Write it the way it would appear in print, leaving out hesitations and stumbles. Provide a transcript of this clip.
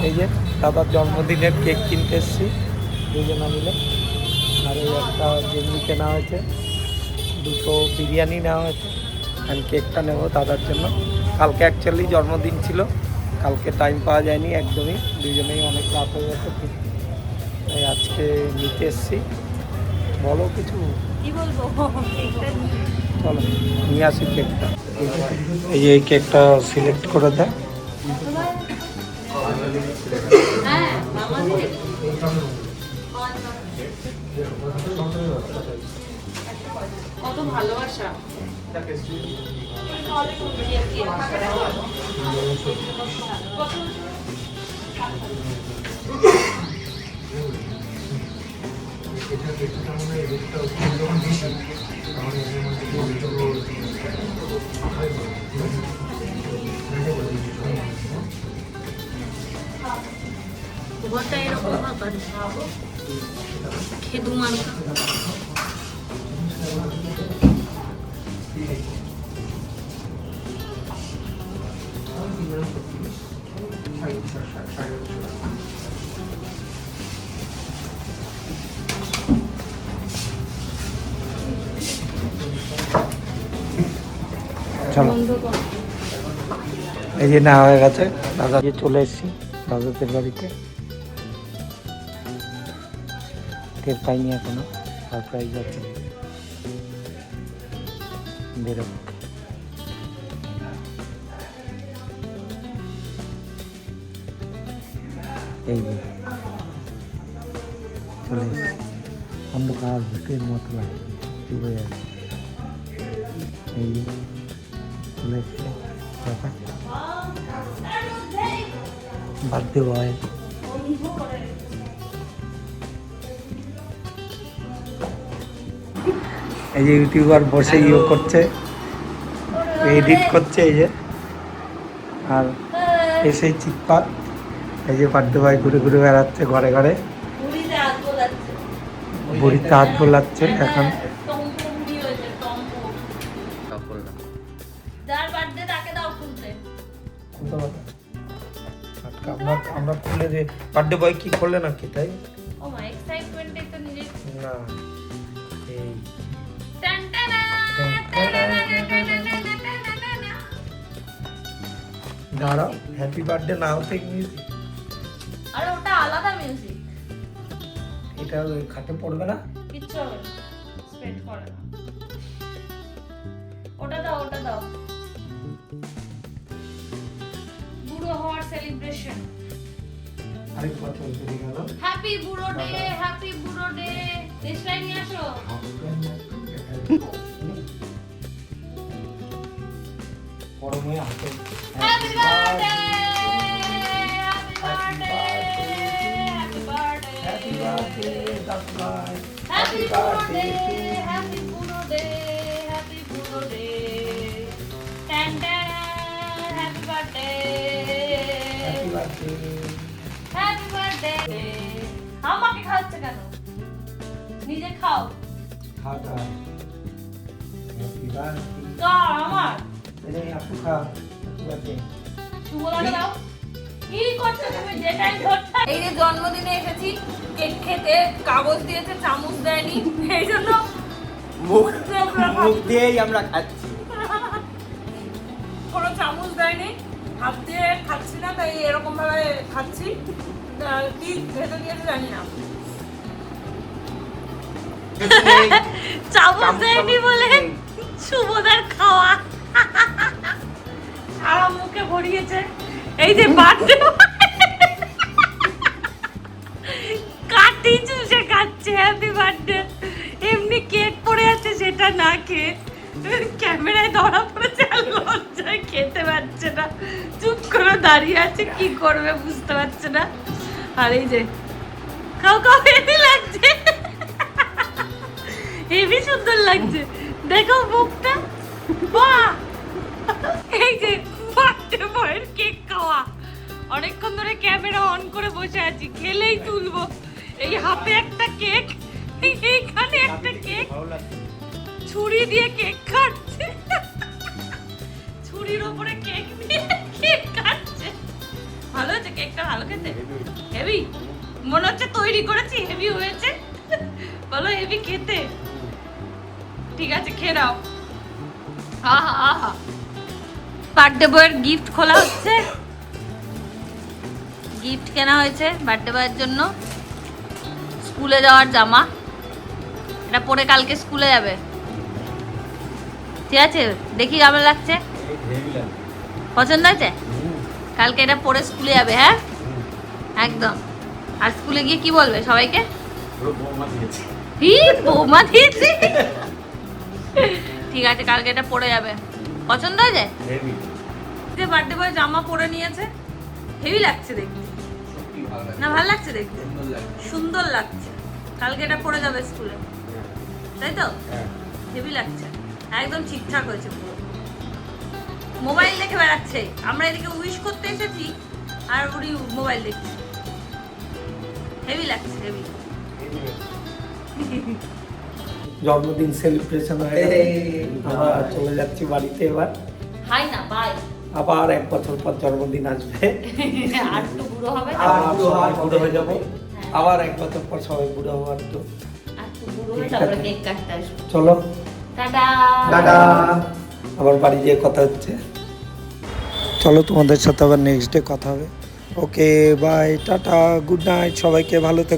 এই যে দাদার জন্মদিনের কেক কিনতে এসেছি দুজনা মিলে। আর এই একটা জেমনি কেনা হয়েছে, দুটো বিরিয়ানি নেওয়া হয়েছে। আমি কেকটা নেবো দাদার জন্য। কালকে অ্যাকচুয়ালি জন্মদিন ছিল, কালকে টাইম পাওয়া যায়নি একদমই, দুজনেই অনেক রাত হয়ে গেছে। তাই আজকে নিতে এসেছি। বলো কিছু। কি বলবো, চলো নিয়ে আসি কেকটা। এই যে এই কেকটা সিলেক্ট করে দেয়। কত ভালোবাসা। ঘরটা এরকম খেদু মার্কা। চলো এই যে নেওয়া হয়ে গেছে, দাদা চলে এসেছি দাদাদের বাড়িতে। টের পাইনি এখনো, সারপ্রাইজ আছে বেরোবো। এই যে চলে এসেছি, অন্ধকার ভূতের মতো লাগে, চুপে যাচ্ছে। এই যে চলে এসছে বার্থডে বয়। এই যে ইউটিউবার বসে করছে, এডিট করছে এই যে। আর এসেই চিৎপাত, এই যে বার্থডে বয় ঘুরে ঘুরে বেড়াচ্ছে ঘরে ঘরে, বুড়িতে হাত বোলাচ্ছে এখন। আমরা খুলে যে বার্থডে বয় কি করলে নাকি তাই না? এই দাঁড়াও, হ্যাপি বার্থডে না হতে মিউজিক। আরে ওটা আলাদা মিউজিক, এটা ওই খাটে পড়বে না, কিচ্ছু হবে না, স্প্রেড করে না। ওটা দাও, ওটা দাও। বুড়ো হওয়ার সেলিব্রেশন। আরেক বছর চলে গেল। হ্যাপি বুড়ো ডে, হ্যাপি বুড়ো ডে। দেশলাই নিয়ে আসো। গরম হয়ে আসে। Happy birthday, happy birthday, happy birthday, happy birthday দাদুভাই, হ্যাপি বার্থডে, হ্যাপি বুড়ো ডে, হ্যাপি বুড়ো ডে। টান টান, happy birthday, happy birthday, happy birthday. আমাকে খাওয়াচ্ছে কেন? নিজে খাও। খাওয়া। Happy birthday. কার? আমার। এই আপু খা। Happy birthday. শুভলাকে দাও। কি করছো তুমি? যেটাই ধরছো। এই যে জন্মদিনে এসেছি কেক খেতে, কাগজ দিয়েছে, চামচ দেয়নি, এই জন্য মুখ দিয়েই আমরা খাচ্ছি। কোনো চামচ দেয়নি, হাত দিয়ে খাচ্ছি না, তাই এরকম ভাবে খাচ্ছি। কি খেতে দিয়েছে জানি না। চামচ দেয়নি বলে শুভদার খাওয়া সারা মুখে ভরিয়েছে। এই যে বার্থডে কাটি চুষে খাচ্ছে হ্যাপি বার্থডে। এমনি কেক পড়ে আছে সেটা না খেয়ে ক্যামেরায় ধরা পড়েছে, আর লজ্জায় খেতে পারছে না, চুপ করে দাঁড়িয়ে আছে, কি করবে বুঝতে পারছে না। আর এই যে খাও খাও, হেভি লাগছে, হেভি সুন্দর লাগছে, দেখো মুখটা। বাহ, এই যে বার্থডে বয়ের কেক খাওয়া। অনেকক্ষণ ধরে ক্যামেরা অন করে বসে আছি, খেলেই তুলবো। এই হাতে একটা কেক, এইখানে একটা কেক, ছুরি দিয়ে কেক কাটছে, ছুরির উপরে কেক দিয়ে কেক কাটছে। ভালো আছে কেকটা, ভালো খেতে। মনে হচ্ছে তৈরি করেছি হেভি হয়েছে বলো হেভি খেতে ঠিক আছে খেয়ে নাও আহা আহা বার্থডে বয়ের গিফট খোলা হচ্ছে গিফট কেনা হয়েছে বার্থডে বয়ের জন্য স্কুলে যাওয়ার জামা এটা পরে কালকে স্কুলে যাবে ঠিক আছে দেখি কেমন লাগছে পছন্দ হয়েছে কালকে এটা পরে স্কুলে যাবে হ্যাঁ একদম আর স্কুলে গিয়ে কি বলবে সবাইকে বৌমা দিয়েছে ঠিক আছে কালকে এটা পরে যাবে পছন্দ হয়েছে যে বার্থডে বয় জামা পরে নিয়েছে হেভি লাগছে দেখতে না ভালো লাগছে দেখতে সুন্দর লাগছে কালকে এটা পরে যাবে স্কুলে তাই তো হেভি লাগছে একদম ঠিকঠাক হয়েছে পুরো মোবাইল দেখে বেড়াচ্ছে আমরা এদিকে উইশ করতে এসেছি আর উনি মোবাইল দেখছে হেভি লাগছে হেভি জন্মদিন সেলিব্রেশন হয়ে গেল আমরা চলে যাচ্ছি বাড়িতে এবার হাই না বাই আবার 1 বছর পর জন্মদিন আসবে আর একটু বুড়ো হবে আবার সবাই বুড়ো হয়ে যাবো আবার 1 বছর পর সবাই বুড়ো হওয়ার তো আর একটু বুড়ো হয়ে তারপরে কেক কাটতে আসবো চলো টাটা টাটা আবার বাড়ি গিয়ে কথা হচ্ছে চলো তোমাদের সাথে আবার নেক্সট ডে কথা হবে okay bye tata good night সবাইকে ভালো থেকো